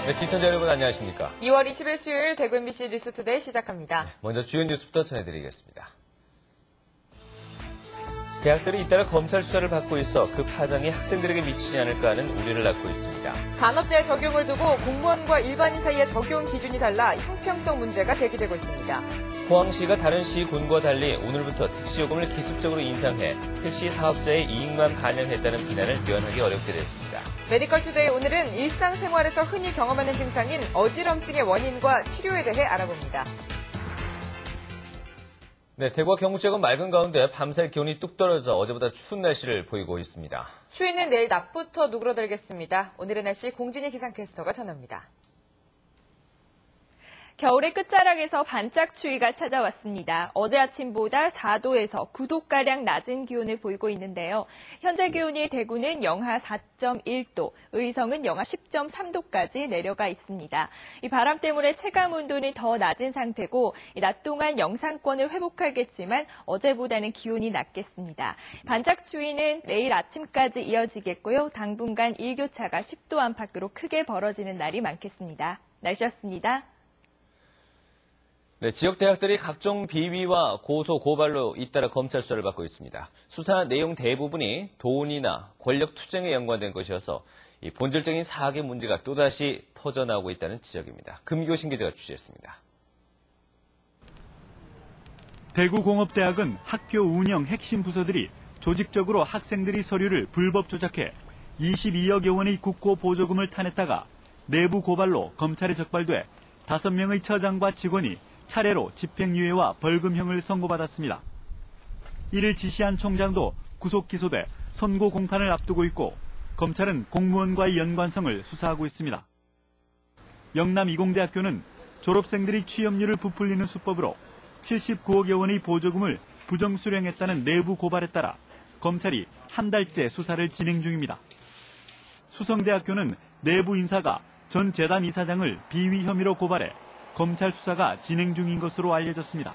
네, 시청자 여러분 안녕하십니까? 2월 20일 수요일 대구 MBC 뉴스투데이 시작합니다. 먼저 주요 뉴스부터 전해드리겠습니다. 대학들이 잇따라 검찰 수사를 받고 있어 그 파장이 학생들에게 미치지 않을까 하는 우려를 낳고 있습니다. 산업재해 적용을 두고 공무원과 일반인 사이의 적용 기준이 달라 형평성 문제가 제기되고 있습니다. 포항시가 다른 시군과 달리 오늘부터 택시요금을 기습적으로 인상해 택시 사업자의 이익만 반영했다는 비난을 면하기 어렵게 됐습니다. 메디컬투데이 오늘은 일상생활에서 흔히 경험하는 증상인 어지럼증의 원인과 치료에 대해 알아봅니다. 네, 대구와 경북 지역은 맑은 가운데 밤사이 기온이 뚝 떨어져 어제보다 추운 날씨를 보이고 있습니다. 추위는 내일 낮부터 누그러들겠습니다. 오늘의 날씨 공진희 기상캐스터가 전합니다. 겨울의 끝자락에서 반짝 추위가 찾아왔습니다. 어제 아침보다 4도에서 9도가량 낮은 기온을 보이고 있는데요. 현재 기온이 대구는 영하 4.1도, 의성은 영하 10.3도까지 내려가 있습니다. 이 바람 때문에 체감 온도는 더 낮은 상태고 낮 동안 영상권을 회복하겠지만 어제보다는 기온이 낮겠습니다. 반짝 추위는 내일 아침까지 이어지겠고요. 당분간 일교차가 10도 안팎으로 크게 벌어지는 날이 많겠습니다. 날씨였습니다. 네, 지역 대학들이 각종 비위와 고소, 고발로 잇따라 검찰 수사를 받고 있습니다. 수사 내용 대부분이 돈이나 권력 투쟁에 연관된 것이어서 이 본질적인 사학의 문제가 또다시 터져나오고 있다는 지적입니다. 금교신 기자가 취재했습니다. 대구공업대학은 학교 운영 핵심 부서들이 조직적으로 학생들이 서류를 불법 조작해 22억여 원의 국고 보조금을 타냈다가 내부 고발로 검찰에 적발돼 5명의 처장과 직원이 차례로 집행유예와 벌금형을 선고받았습니다. 이를 지시한 총장도 구속 기소돼 선고 공판을 앞두고 있고 검찰은 공무원과의 연관성을 수사하고 있습니다. 영남이공대학교는 졸업생들이 취업률을 부풀리는 수법으로 79억여 원의 보조금을 부정수령했다는 내부 고발에 따라 검찰이 한 달째 수사를 진행 중입니다. 수성대학교는 내부 인사가 전 재단 이사장을 비위 혐의로 고발해 검찰 수사가 진행 중인 것으로 알려졌습니다.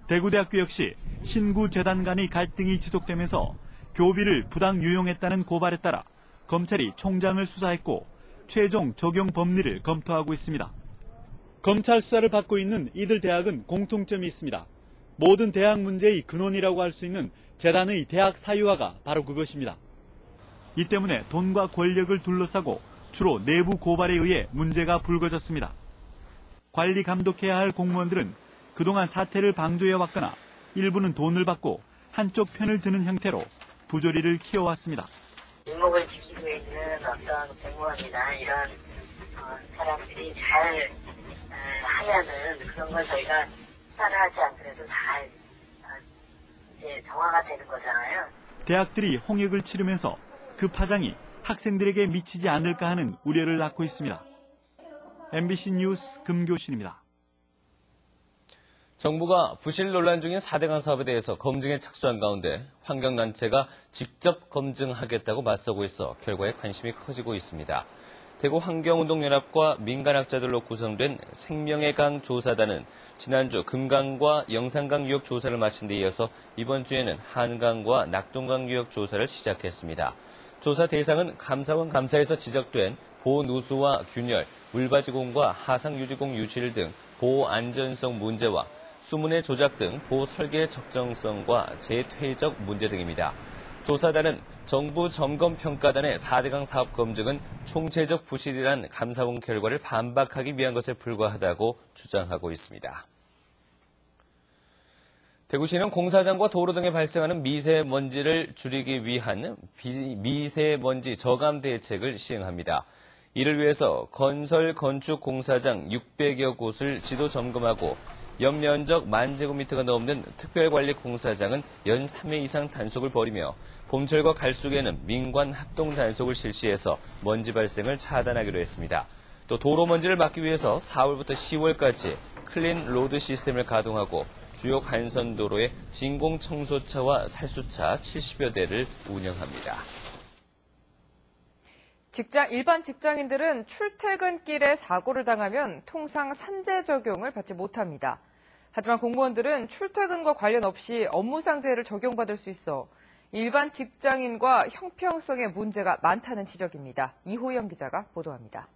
대구대학교 역시 신구 재단 간의 갈등이 지속되면서 교비를 부당 유용했다는 고발에 따라 검찰이 총장을 수사했고 최종 적용 법리를 검토하고 있습니다. 검찰 수사를 받고 있는 이들 대학은 공통점이 있습니다. 모든 대학 문제의 근원이라고 할 수 있는 재단의 대학 사유화가 바로 그것입니다. 이 때문에 돈과 권력을 둘러싸고 주로 내부 고발에 의해 문제가 불거졌습니다. 관리 감독해야 할 공무원들은 그동안 사태를 방조해왔거나 일부는 돈을 받고 한쪽 편을 드는 형태로 부조리를 키워왔습니다. 임목을 지키고 있는 어떤 공무원이나 이런 사람들이 잘 하면은 그런 걸 저희가 수사를 하지 않더라도 잘 이제 정화가 되는 거잖아요. 대학들이 홍역을 치르면서 그 파장이 학생들에게 미치지 않을까 하는 우려를 낳고 있습니다. MBC 뉴스 금교신입니다. 정부가 부실 논란 중인 4대강 사업에 대해서 검증에 착수한 가운데 환경단체가 직접 검증하겠다고 맞서고 있어 결과에 관심이 커지고 있습니다. 대구 환경운동연합과 민간학자들로 구성된 생명의 강 조사단은 지난주 금강과 영산강 유역 조사를 마친 데 이어서 이번 주에는 한강과 낙동강 유역 조사를 시작했습니다. 조사 대상은 감사원 감사에서 지적된 보누수와 균열, 물바지공과 하상유지공 유실 등 보호 안전성 문제와 수문의 조작 등 보호 설계의 적정성과 재퇴적 문제 등입니다. 조사단은 정부 점검평가단의 4대강 사업 검증은 총체적 부실이란 감사원 결과를 반박하기 위한 것에 불과하다고 주장하고 있습니다. 대구시는 공사장과 도로 등에 발생하는 미세먼지를 줄이기 위한 미세먼지 저감 대책을 시행합니다. 이를 위해서 건설 건축 공사장 600여 곳을 지도 점검하고 연면적 10,000제곱미터가 넘는 특별관리 공사장은 연 3회 이상 단속을 벌이며 봄철과 갈수기에는 민관 합동 단속을 실시해서 먼지 발생을 차단하기로 했습니다. 또 도로 먼지를 막기 위해서 4월부터 10월까지 클린 로드 시스템을 가동하고 주요 간선도로에 진공청소차와 살수차 70여 대를 운영합니다. 일반 직장인들은 출퇴근길에 사고를 당하면 통상 산재 적용을 받지 못합니다. 하지만 공무원들은 출퇴근과 관련 없이 업무상재해를 적용받을 수 있어 일반 직장인과 형평성에 문제가 많다는 지적입니다. 이호영 기자가 보도합니다.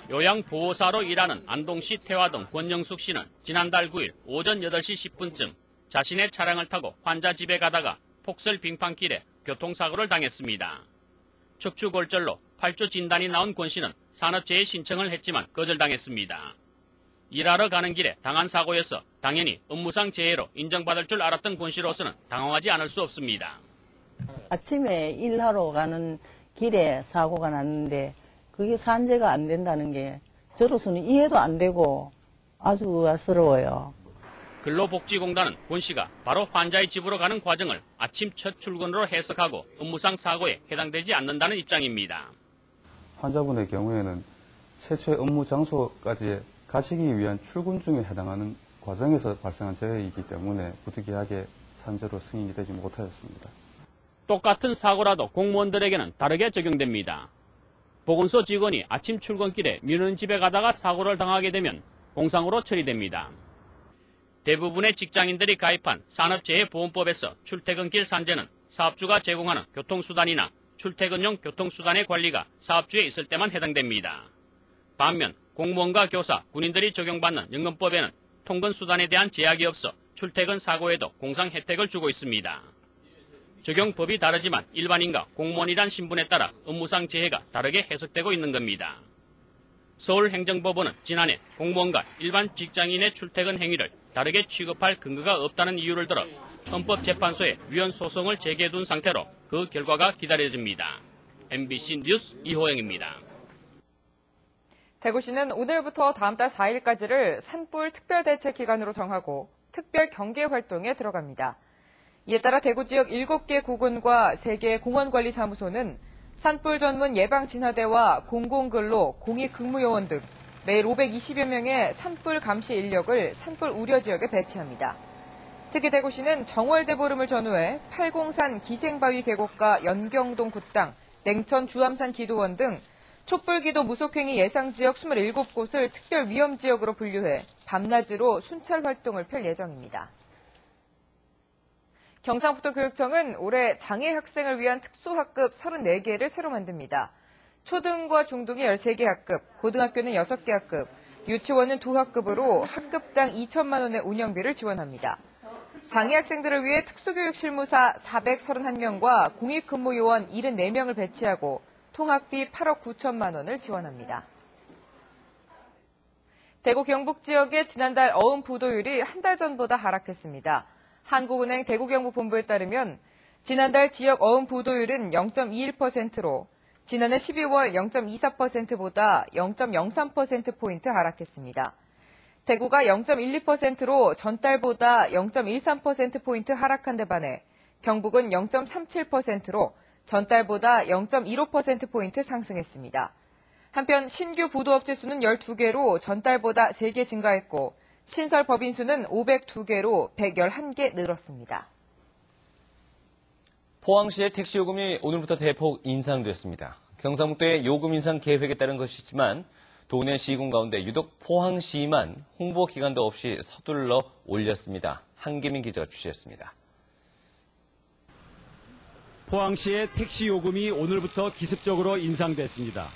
요양보호사로 일하는 안동시 태화동 권영숙 씨는 지난달 9일 오전 8시 10분쯤 자신의 차량을 타고 환자 집에 가다가 폭설 빙판길에 교통사고를 당했습니다. 척추골절로 8주 진단이 나온 권 씨는 산업재해 신청을 했지만 거절당했습니다. 일하러 가는 길에 당한 사고여서 당연히 업무상 재해로 인정받을 줄 알았던 권 씨로서는 당황하지 않을 수 없습니다. 아침에 일하러 가는 길에 사고가 났는데 그게 산재가 안 된다는 게 저로서는 이해도 안 되고 아주 의아스러워요. 근로복지공단은 권 씨가 바로 환자의 집으로 가는 과정을 아침 첫 출근으로 해석하고 업무상 사고에 해당되지 않는다는 입장입니다. 환자분의 경우에는 최초의 업무 장소까지 가시기 위한 출근 중에 해당하는 과정에서 발생한 재해이기 때문에 부득이하게 산재로 승인이 되지 못하였습니다. 똑같은 사고라도 공무원들에게는 다르게 적용됩니다. 보건소 직원이 아침 출근길에 미루는 집에 가다가 사고를 당하게 되면 공상으로 처리됩니다. 대부분의 직장인들이 가입한 산업재해보험법에서 출퇴근길 산재는 사업주가 제공하는 교통수단이나 출퇴근용 교통수단의 관리가 사업주에 있을 때만 해당됩니다. 반면 공무원과 교사, 군인들이 적용받는 연금법에는 통근수단에 대한 제약이 없어 출퇴근 사고에도 공상 혜택을 주고 있습니다. 적용법이 다르지만 일반인과 공무원이란 신분에 따라 업무상 재해가 다르게 해석되고 있는 겁니다. 서울행정법원은 지난해 공무원과 일반 직장인의 출퇴근 행위를 다르게 취급할 근거가 없다는 이유를 들어 헌법재판소에 위헌 소송을 제기해둔 상태로 그 결과가 기다려집니다. MBC 뉴스 이호영입니다. 대구시는 오늘부터 다음 달 4일까지를 산불 특별대책 기간으로 정하고 특별 경계 활동에 들어갑니다. 이에 따라 대구 지역 7개 구군과 3개 공원관리사무소는 산불 전문 예방진화대와 공공근로, 공익근무요원 등 매일 520여 명의 산불 감시 인력을 산불 우려 지역에 배치합니다. 특히 대구시는 정월대 보름을 전후해 팔공산 기생바위 계곡과 연경동 굿당, 냉천 주암산 기도원 등 촛불기도 무속행위 예상지역 27곳을 특별 위험지역으로 분류해 밤낮으로 순찰 활동을 펼 예정입니다. 경상북도교육청은 올해 장애 학생을 위한 특수학급 34개를 새로 만듭니다. 초등과 중등이 13개 학급, 고등학교는 6개 학급, 유치원은 2학급으로 학급당 2천만 원의 운영비를 지원합니다. 장애 학생들을 위해 특수교육 실무사 431명과 공익근무요원 74명을 배치하고 통학비 8억 9천만 원을 지원합니다. 대구 경북 지역의 지난달 어음 부도율이 한 달 전보다 하락했습니다. 한국은행 대구경북본부에 따르면 지난달 지역 어음 부도율은 0.21%로 지난해 12월 0.24%보다 0.03%포인트 하락했습니다. 대구가 0.12%로 전달보다 0.13%포인트 하락한 데 반해 경북은 0.37%로 전달보다 0.15%포인트 상승했습니다. 한편 신규 부도업체 수는 12개로 전달보다 3개 증가했고 신설 법인 수는 502개로 111개 늘었습니다. 포항시의 택시 요금이 오늘부터 대폭 인상됐습니다. 경상북도의 요금 인상 계획에 따른 것이지만 도내 시군 가운데 유독 포항시만 홍보 기간도 없이 서둘러 올렸습니다. 한기민 기자가 취재했습니다. 포항시의 택시 요금이 오늘부터 기습적으로 인상됐습니다.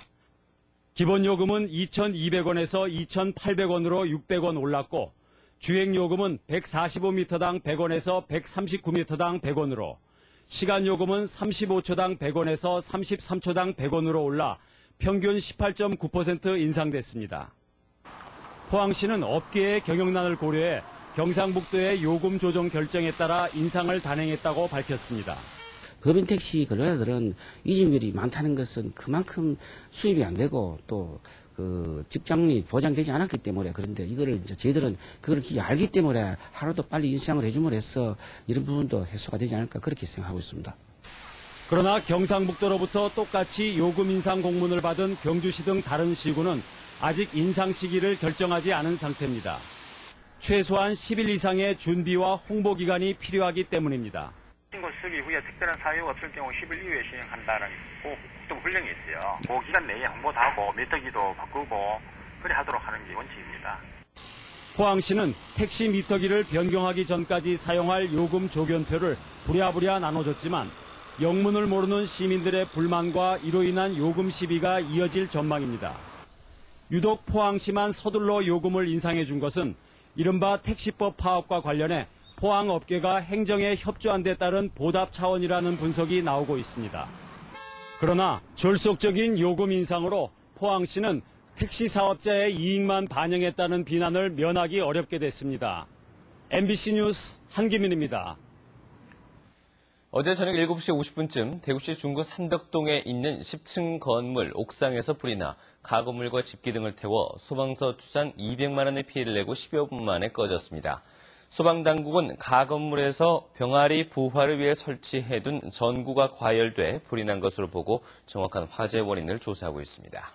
기본 요금은 2,200원에서 2,800원으로 600원 올랐고 주행 요금은 145m당 100원에서 139m당 100원으로 시간 요금은 35초당 100원에서 33초당 100원으로 올라 평균 18.9% 인상됐습니다. 포항시는 업계의 경영난을 고려해 경상북도의 요금 조정 결정에 따라 인상을 단행했다고 밝혔습니다. 법인 택시 근로자들은 이직률이 많다는 것은 그만큼 수입이 안 되고 또 그 직장이 보장되지 않았기 때문에 그런데 이거를 이제 저희들은 그걸 알기 때문에 하루도 빨리 인상을 해줌으로 해서 이런 부분도 해소가 되지 않을까 그렇게 생각하고 있습니다. 그러나 경상북도로부터 똑같이 요금 인상 공문을 받은 경주시 등 다른 시군은 아직 인상 시기를 결정하지 않은 상태입니다. 최소한 10일 이상의 준비와 홍보 기간이 필요하기 때문입니다. 신고 수리 후에 특별한 사유가 없을 경우 10일 이후에 시행한다는 국토훈령이 있어요. 그 기간 내에 홍보도 하고 미터기도 바꾸고 그래 하도록 하는 게 원칙입니다. 포항시는 택시 미터기를 변경하기 전까지 사용할 요금 조견표를 부랴부랴 나눠줬지만 영문을 모르는 시민들의 불만과 이로 인한 요금 시비가 이어질 전망입니다. 유독 포항시만 서둘러 요금을 인상해 준 것은 이른바 택시법 파업과 관련해 포항업계가 행정에 협조한 데 따른 보답 차원이라는 분석이 나오고 있습니다. 그러나 졸속적인 요금 인상으로 포항시는 택시 사업자의 이익만 반영했다는 비난을 면하기 어렵게 됐습니다. MBC 뉴스 한기민입니다. 어제 저녁 7시 50분쯤 대구시 중구 삼덕동에 있는 10층 건물 옥상에서 불이 나 가구물과 집기 등을 태워 소방서 추산 200만 원의 피해를 내고 10여 분 만에 꺼졌습니다. 소방당국은 가건물에서 병아리 부화를 위해 설치해둔 전구가 과열돼 불이 난 것으로 보고 정확한 화재 원인을 조사하고 있습니다.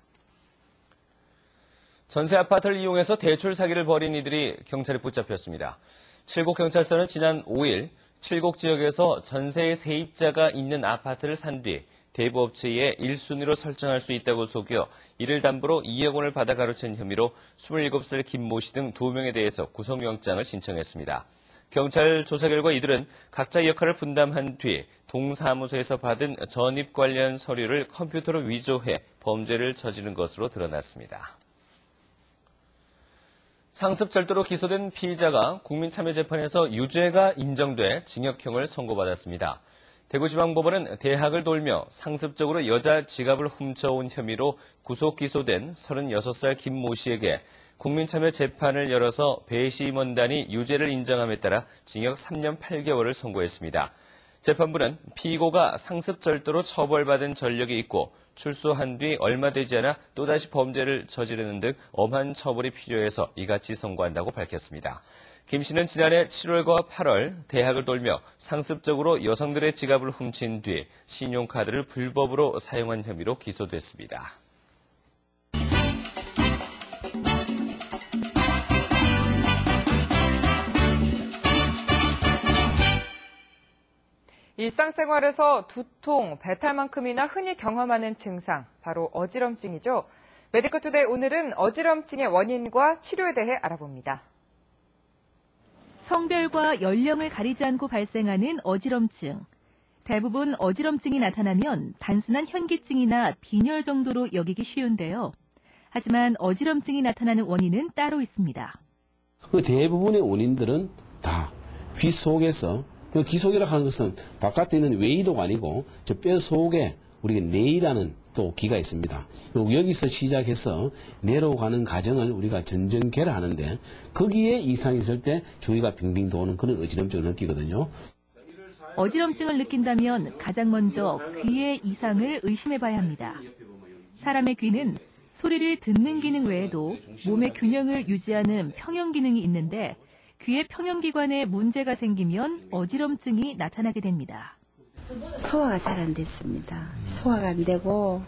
전세 아파트를 이용해서 대출 사기를 벌인 이들이 경찰에 붙잡혔습니다. 칠곡경찰서는 지난 5일 칠곡 지역에서 전세의 세입자가 있는 아파트를 산 뒤 대부업체에 1순위로 설정할 수 있다고 속여 이를 담보로 2억 원을 받아 가로챈 혐의로 27살 김모 씨 등 2명에 대해서 구속영장을 신청했습니다. 경찰 조사 결과 이들은 각자 역할을 분담한 뒤 동사무소에서 받은 전입 관련 서류를 컴퓨터로 위조해 범죄를 저지른 것으로 드러났습니다. 상습절도로 기소된 피의자가 국민참여재판에서 유죄가 인정돼 징역형을 선고받았습니다. 대구지방법원은 대학을 돌며 상습적으로 여자 지갑을 훔쳐온 혐의로 구속 기소된 36살 김모 씨에게 국민참여재판을 열어서 배심원단이 유죄를 인정함에 따라 징역 3년 8개월을 선고했습니다. 재판부는 피고가 상습절도로 처벌받은 전력이 있고 출소한 뒤 얼마 되지 않아 또다시 범죄를 저지르는 등 엄한 처벌이 필요해서 이같이 선고한다고 밝혔습니다. 김 씨는 지난해 7월과 8월 대학을 돌며 상습적으로 여성들의 지갑을 훔친 뒤 신용카드를 불법으로 사용한 혐의로 기소됐습니다. 일상생활에서 두통, 배탈만큼이나 흔히 경험하는 증상, 바로 어지럼증이죠. 메디컬 투데이 오늘은 어지럼증의 원인과 치료에 대해 알아봅니다. 성별과 연령을 가리지 않고 발생하는 어지럼증. 대부분 어지럼증이 나타나면 단순한 현기증이나 빈혈 정도로 여기기 쉬운데요. 하지만 어지럼증이 나타나는 원인은 따로 있습니다. 그 대부분의 원인들은 다 귀 속에서, 귀 속이라고 하는 것은 바깥에 있는 외이도가 아니고 저 뼈 속에 우리가 뇌이라는 또 기가 있습니다. 여기서 시작해서 뇌로 가는 과정을 우리가 전정계를 하는데 거기에 이상이 있을 때 주위가 빙빙 도는 그런 어지럼증을 느끼거든요. 어지럼증을 느낀다면 가장 먼저 귀의 이상을 의심해 봐야 합니다. 사람의 귀는 소리를 듣는 기능 외에도 몸의 균형을 유지하는 평형 기능이 있는데 귀의 평형기관에 문제가 생기면 어지럼증이 나타나게 됩니다. 소화가 잘 안 됐습니다. 소화가 안 되고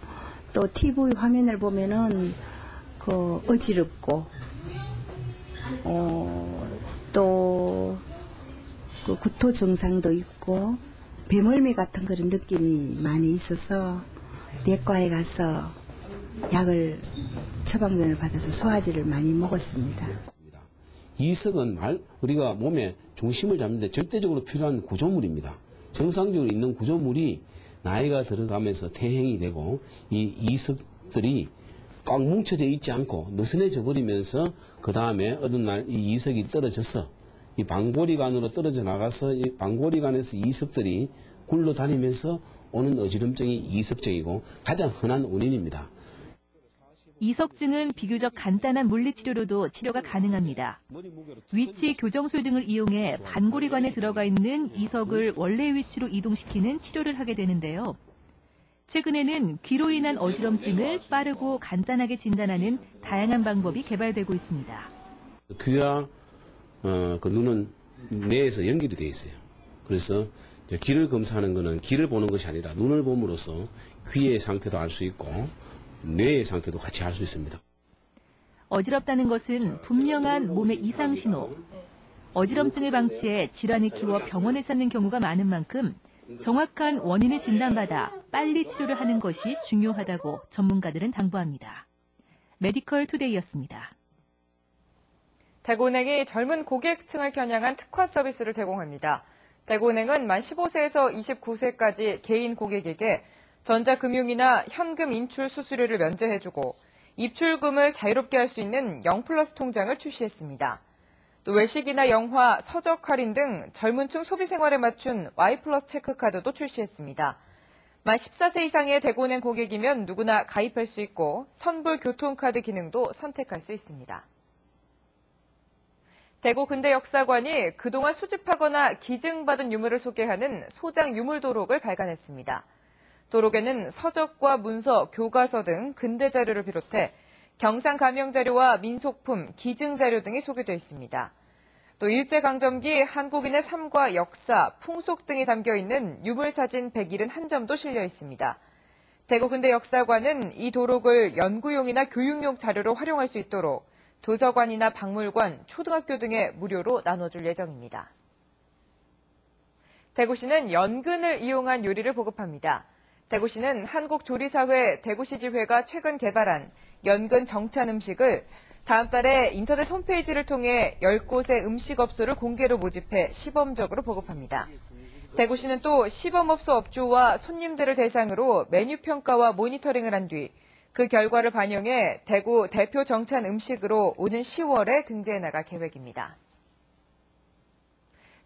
또 TV 화면을 보면은 어지럽고 또 구토 증상도 있고 배멀미 같은 그런 느낌이 많이 있어서 내과에 가서 약을 처방전을 받아서 소화제를 많이 먹었습니다. 이석은 우리가 몸의 중심을 잡는 데 절대적으로 필요한 구조물입니다. 정상적으로 있는 구조물이 나이가 들어가면서 퇴행이 되고 이 이석들이 꽉 뭉쳐져 있지 않고 느슨해져 버리면서 그 다음에 어느 날 이 이석이 떨어져서 이 방골이관으로 떨어져 나가서 이 방골이관에서 이석들이 굴러다니면서 오는 어지럼증이 이석증이고 가장 흔한 원인입니다. 이석증은 비교적 간단한 물리치료로도 치료가 가능합니다. 위치 교정술 등을 이용해 반골이관에 들어가 있는 이석을 원래 위치로 이동시키는 치료를 하게 되는데요. 최근에는 귀로 인한 어지럼증을 빠르고 간단하게 진단하는 다양한 방법이 개발되고 있습니다. 귀와 그 눈은 뇌에서 연결이 되어 있어요. 그래서 귀를 검사하는 것은 귀를 보는 것이 아니라 눈을 봄으로써 귀의 상태도 알 수 있고 뇌의 상태도 같이 알 수 있습니다. 어지럽다는 것은 분명한 몸의 이상 신호. 어지럼증을 방치해 질환을 키워 병원에 찾는 경우가 많은 만큼 정확한 원인을 진단받아 빨리 치료를 하는 것이 중요하다고 전문가들은 당부합니다. 메디컬 투데이였습니다. 대구은행이 젊은 고객층을 겨냥한 특화 서비스를 제공합니다. 대구은행은 만 15세에서 29세까지 개인 고객에게 전자금융이나 현금 인출 수수료를 면제해주고 입출금을 자유롭게 할 수 있는 0플러스 통장을 출시했습니다. 또 외식이나 영화, 서적 할인 등 젊은 층 소비 생활에 맞춘 Y 플러스 체크카드도 출시했습니다. 만 14세 이상의 대구은행 고객이면 누구나 가입할 수 있고 선불 교통카드 기능도 선택할 수 있습니다. 대구 근대역사관이 그동안 수집하거나 기증받은 유물을 소개하는 소장 유물 도록을 발간했습니다. 도록에는 서적과 문서, 교과서 등 근대 자료를 비롯해 경상 감영 자료와 민속품, 기증 자료 등이 소개되어 있습니다. 또 일제강점기 한국인의 삶과 역사, 풍속 등이 담겨 있는 유물사진 171점도 실려 있습니다. 대구 근대역사관은 이 도록을 연구용이나 교육용 자료로 활용할 수 있도록 도서관이나 박물관, 초등학교 등에 무료로 나눠줄 예정입니다. 대구시는 연근을 이용한 요리를 보급합니다. 대구시는 한국조리사회 대구시지회가 최근 개발한 연근 정찬 음식을 다음 달에 인터넷 홈페이지를 통해 10곳의 음식업소를 공개로 모집해 시범적으로 보급합니다. 대구시는 또 시범업소 업주와 손님들을 대상으로 메뉴 평가와 모니터링을 한 뒤 그 결과를 반영해 대구 대표 정찬 음식으로 오는 10월에 등재해 나갈 계획입니다.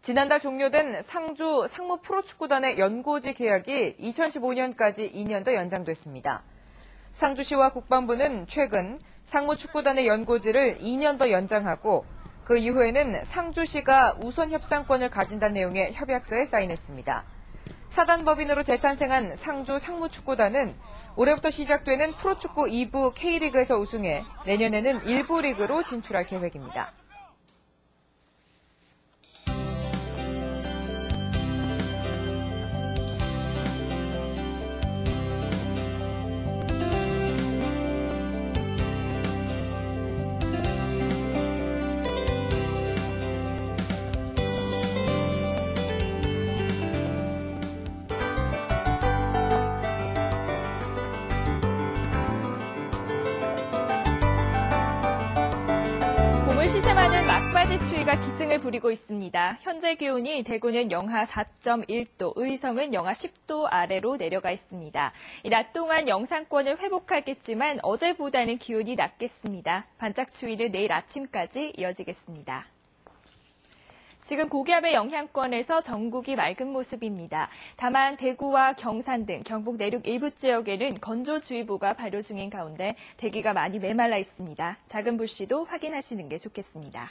지난달 종료된 상주 상무 프로축구단의 연고지 계약이 2015년까지 2년 더 연장됐습니다. 상주시와 국방부는 최근 상무축구단의 연고지를 2년 더 연장하고 그 이후에는 상주시가 우선 협상권을 가진다는 내용의 협약서에 사인했습니다. 사단법인으로 재탄생한 상주 상무축구단은 올해부터 시작되는 프로축구 2부 K리그에서 우승해 내년에는 1부 리그로 진출할 계획입니다. 시샘하는 막바지 추위가 기승을 부리고 있습니다. 현재 기온이 대구는 영하 4.1도, 의성은 영하 10도 아래로 내려가 있습니다. 이 낮 동안 영상권을 회복하겠지만 어제보다는 기온이 낮겠습니다. 반짝 추위는 내일 아침까지 이어지겠습니다. 지금 고기압의 영향권에서 전국이 맑은 모습입니다. 다만 대구와 경산 등 경북 내륙 일부 지역에는 건조주의보가 발효 중인 가운데 대기가 많이 메말라 있습니다. 작은 불씨도 확인하시는 게 좋겠습니다.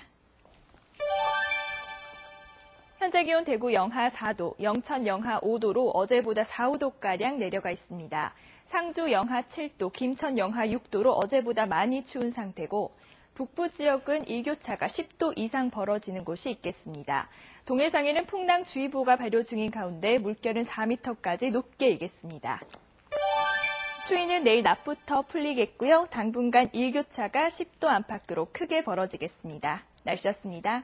현재 기온 대구 영하 4도, 영천 영하 5도로 어제보다 4, 5도가량 내려가 있습니다. 상주 영하 7도, 김천 영하 6도로 어제보다 많이 추운 상태고 북부 지역은 일교차가 10도 이상 벌어지는 곳이 있겠습니다. 동해상에는 풍랑주의보가 발효 중인 가운데 물결은 4m까지 높게 일겠습니다. 추위는 내일 낮부터 풀리겠고요. 당분간 일교차가 10도 안팎으로 크게 벌어지겠습니다. 날씨였습니다.